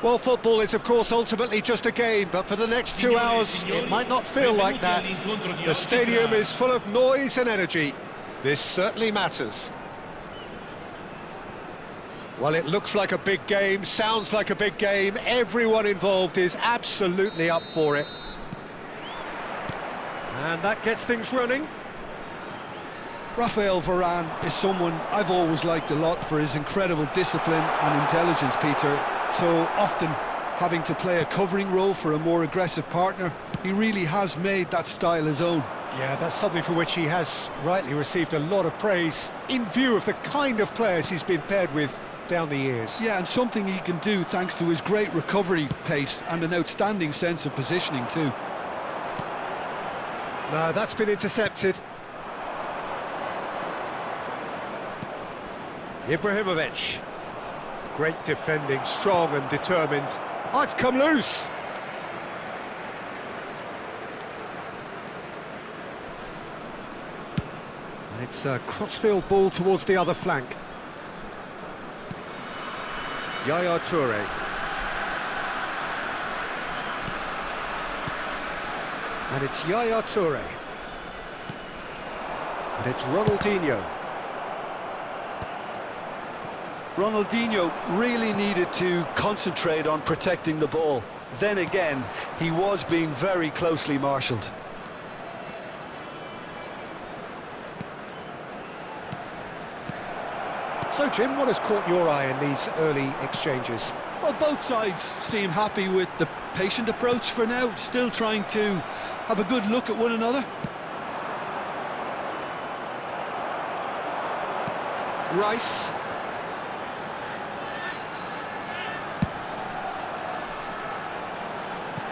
Well, football is, of course, ultimately just a game, but for the next 2 hours, it might not feel like that. The stadium is full of noise and energy. This certainly matters. Well, it looks like a big game, sounds like a big game. Everyone involved is absolutely up for it. And that gets things running. Raphael Varane is someone I've always liked a lot for his incredible discipline and intelligence, Peter. So often having to play a covering role for a more aggressive partner, he really has made that style his own. Yeah, that's something for which he has rightly received a lot of praise in view of the kind of players he's been paired with down the years. Yeah, and something he can do thanks to his great recovery pace and an outstanding sense of positioning too. No, that's been intercepted. Ibrahimovic. Great defending, strong and determined. Oh, it's come loose! And it's a crossfield ball towards the other flank. Yaya Toure. And it's Yaya Toure. And it's Ronaldinho. Ronaldinho really needed to concentrate on protecting the ball. Then again, he was being very closely marshalled. So, Jim, what has caught your eye in these early exchanges? Well, both sides seem happy with the patient approach for now, still trying to have a good look at one another. Rice.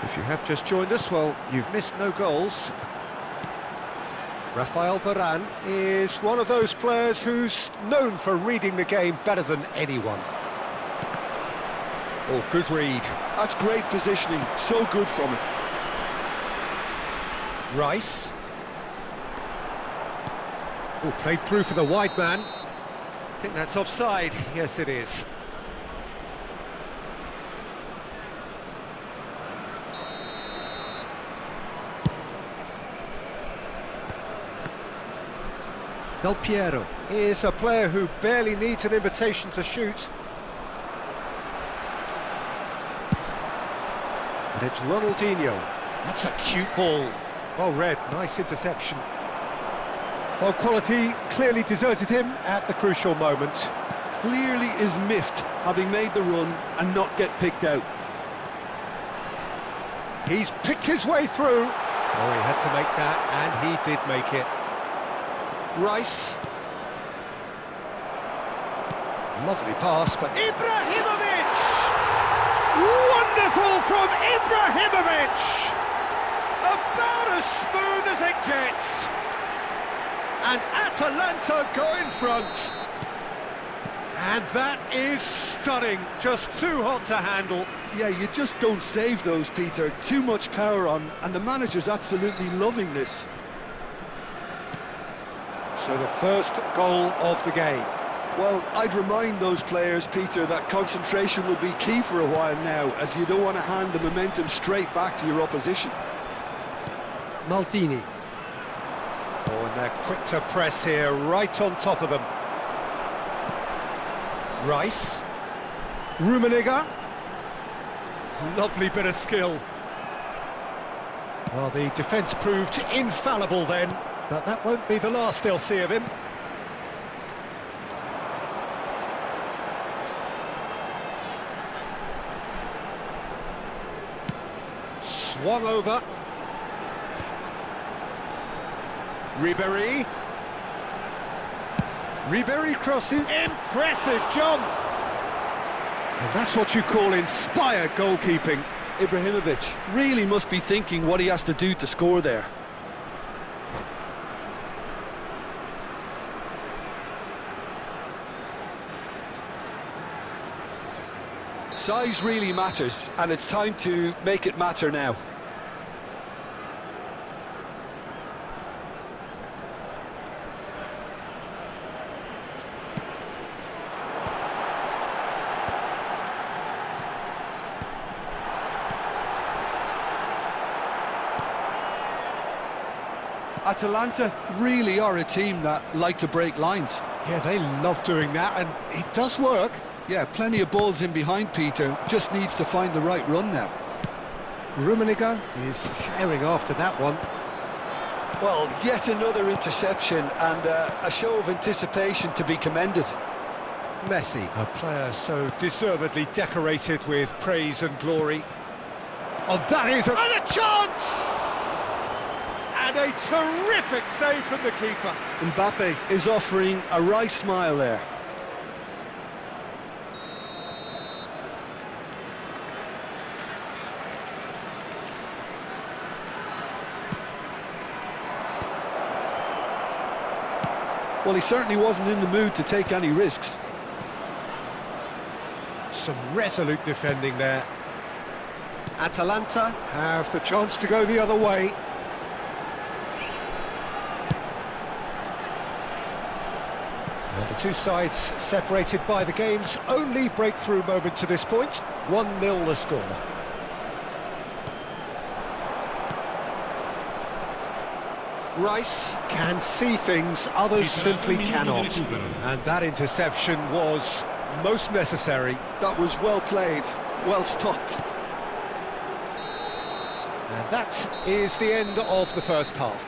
If you have just joined us, well, you've missed no goals. Raphael Varane is one of those players who's known for reading the game better than anyone. Oh, good read. That's great positioning, so good from him. Rice. Oh, played through for the wide man. I think that's offside. Yes, it is. Del Piero is a player who barely needs an invitation to shoot. And it's Ronaldinho. That's a cute ball. Well read, nice interception. Well, quality clearly deserted him at the crucial moment. Clearly is miffed, having made the run and not get picked out. He's picked his way through. Oh, he had to make that, and he did make it. Rice. Lovely pass, but Ibrahimovic! Wonderful from Ibrahimovic! About as smooth as it gets. And Atalanta go in front. And that is stunning, just too hot to handle. Yeah, you just don't save those, Peter. Too much power on, and the manager's absolutely loving this. So the first goal of the game. Well, I'd remind those players, Peter, that concentration will be key for a while now, as you don't want to hand the momentum straight back to your opposition. Maldini. Oh, and they're quick to press here, right on top of them. Rice. Rummenigge. Lovely bit of skill. Well, the defence proved infallible then, but that won't be the last they'll see of him. Swung over. Ribéry. Ribéry crosses. Impressive jump! And that's what you call inspired goalkeeping. Ibrahimovic really must be thinking what he has to do to score there. Size really matters, and it's time to make it matter now. Atalanta really are a team that like to break lines. Yeah, they love doing that, and it does work. Yeah, plenty of balls in behind, Peter. Just needs to find the right run now. Rummenigge is herring after that one. Well, yet another interception and a show of anticipation to be commended. Messi, a player so deservedly decorated with praise and glory. Oh, that is and a chance! And a terrific save from the keeper. Mbappe is offering a wry smile there. Well, he certainly wasn't in the mood to take any risks. Some resolute defending there. Atalanta have the chance to go the other way. And the two sides separated by the game's only breakthrough moment to this point. 1-0 the score. Rice can see things others simply cannot. And that interception was most necessary. That was well played, well stopped. And that is the end of the first half.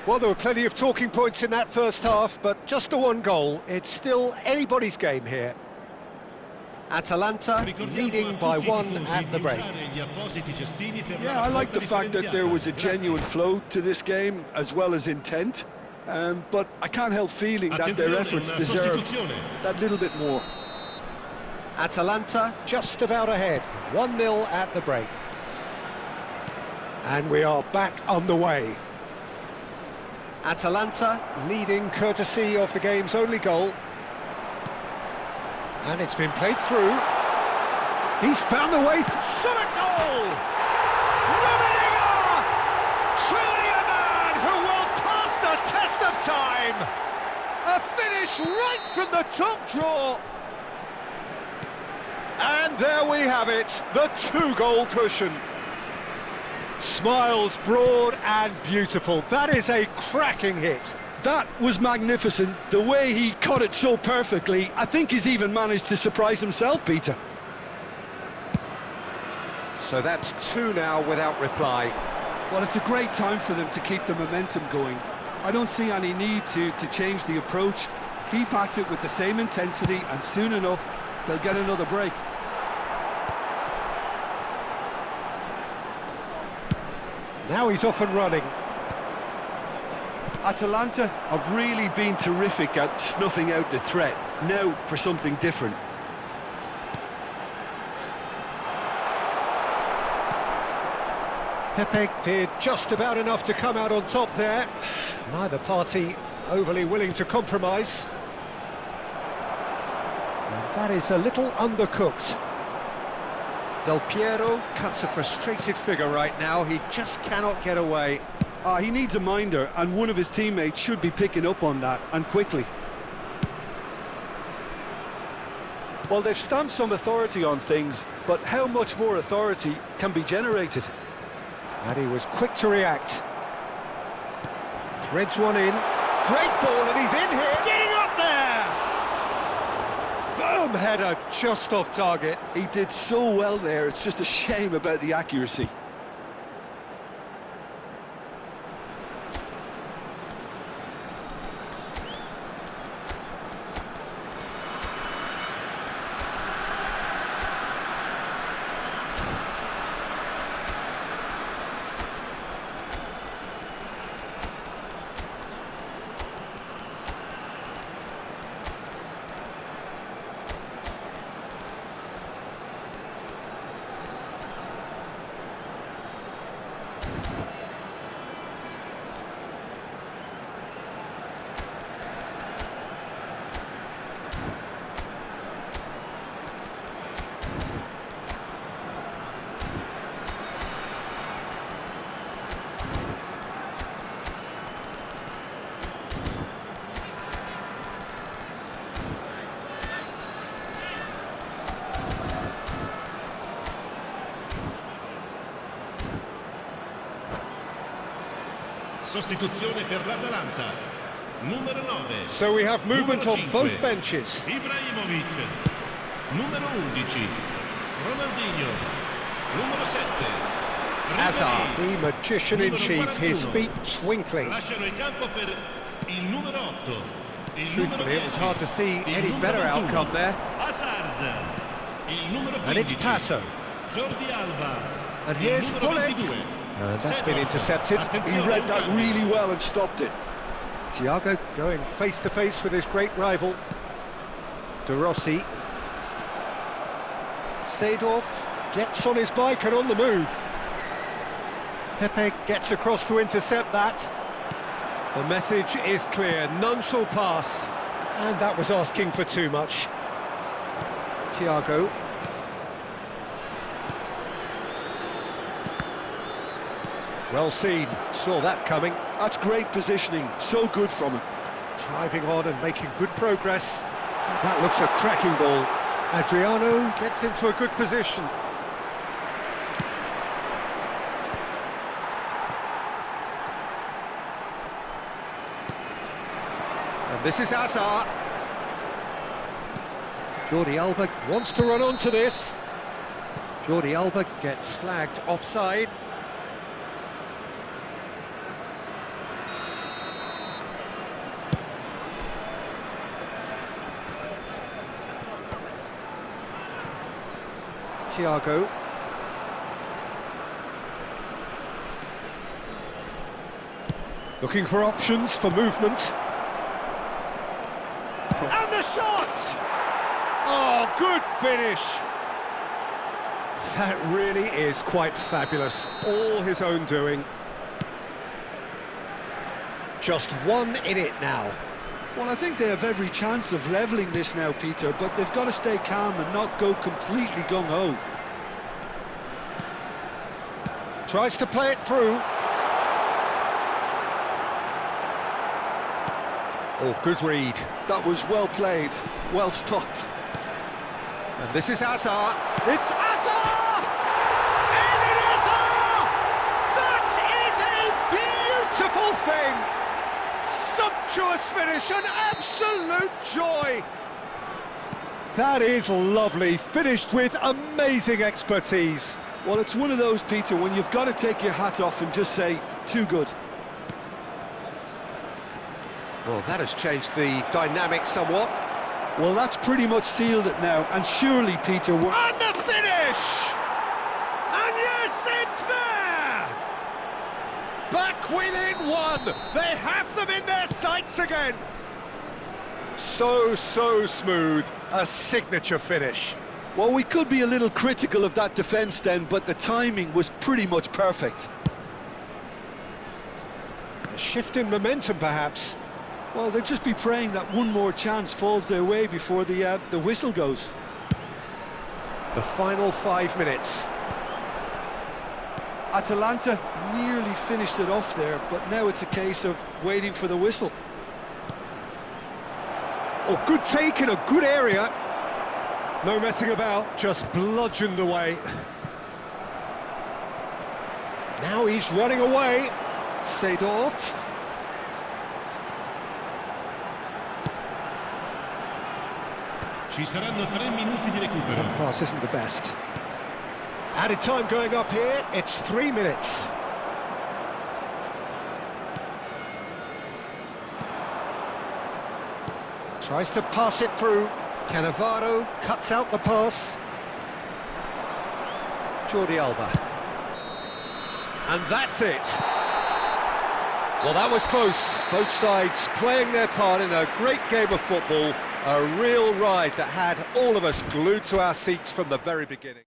Well, there were plenty of talking points in that first half, but just the one goal. It's still anybody's game here. Atalanta leading by 1 at the break. Yeah, I like the fact that there was a genuine flow to this game, as well as intent. But I can't help feeling that their efforts deserved that little bit more. Atalanta just about ahead, 1-0 at the break. And we are back underway. Atalanta leading courtesy of the game's only goal. And it's been played through. He's found the way. Shot a goal! Rummenigge! Truly a man who will pass the test of time! A finish right from the top draw! And there we have it, the 2-goal cushion. Smiles broad and beautiful. That is a cracking hit. That was magnificent. The way he cut it so perfectly, I think he's even managed to surprise himself, Peter. So that's 2 now without reply. Well, it's a great time for them to keep the momentum going. I don't see any need to change the approach. Keep at it with the same intensity, and soon enough, they'll get another break. Now he's off and running. Atalanta have really been terrific at snuffing out the threat. Now for something different. Pepe did just about enough to come out on top there. Neither party overly willing to compromise. And that is a little undercooked. Del Piero cuts a frustrated figure right now. He just cannot get away. He needs a minder, and one of his teammates should be picking up on that, and quickly. Well, they've stamped some authority on things, but how much more authority can be generated? And he was quick to react. Threads one in. Great ball, and he's in here. Getting up there! Firm header, just off target. He did so well there, it's just a shame about the accuracy. Sostituzione per l'Atalanta. Numero 9. So we have movement Numero on both 5. benches. Ibrahimovic. Numero 11. Ronaldinho. Numero 7. Hazard, the magician in Numero chief, his 41. feet twinkling. Lasciano il campo per il numero 8. Il Truthfully, it was hard to see il any numero better 21. outcome there. Hazard. Il numero 15. And it's Pato. Jordi Alba. And Il here's numero Hullet. 22. And that's been Seedorf. intercepted. He read that really well and stopped it. Thiago going face-to-face with his great rival. De Rossi. Seedorf gets on his bike and on the move. Pepe gets across to intercept that. The message is clear, none shall pass. And that was asking for too much. Thiago. Well seen, saw that coming. That's great positioning, so good from him. Driving on and making good progress. That looks a cracking ball. Adriano gets into a good position. And this is Hazard. Jordi Alba wants to run onto this. Jordi Alba gets flagged offside. Thiago. Looking for options for movement. And the shot! Oh, good finish! That really is quite fabulous. All his own doing. Just one in it now. Well, I think they have every chance of levelling this now, Peter, but they've got to stay calm and not go completely gung-ho. Tries to play it through. Oh, good read. That was well played, well stopped. And this is Hazard. It's Hazard! Eden Hazard! That is a beautiful thing! Sumptuous finish, an absolute joy! That is lovely, finished with amazing expertise. Well, it's one of those, Peter, when you've got to take your hat off and just say, too good. Well, that has changed the dynamic somewhat. Well, that's pretty much sealed it now, and surely, Peter, we're... And the finish! And yes, it's there! Back within one! They have them in their sights again! So smooth. A signature finish. Well, we could be a little critical of that defence then, but the timing was pretty much perfect. A shift in momentum, perhaps. Well, they'll just be praying that one more chance falls their way before the whistle goes. The final 5 minutes. Atalanta nearly finished it off there, but now it's a case of waiting for the whistle. Oh, good take in a good area. No messing about, just bludgeoned away. Now he's running away. Seedorf. Ci saranno 3 minuti di recupero. That pass isn't the best. Added time going up here, it's 3 minutes. Tries to pass it through. Cannavaro cuts out the pass. Jordi Alba. And that's it. Well, that was close. Both sides playing their part in a great game of football. A real ride that had all of us glued to our seats from the very beginning.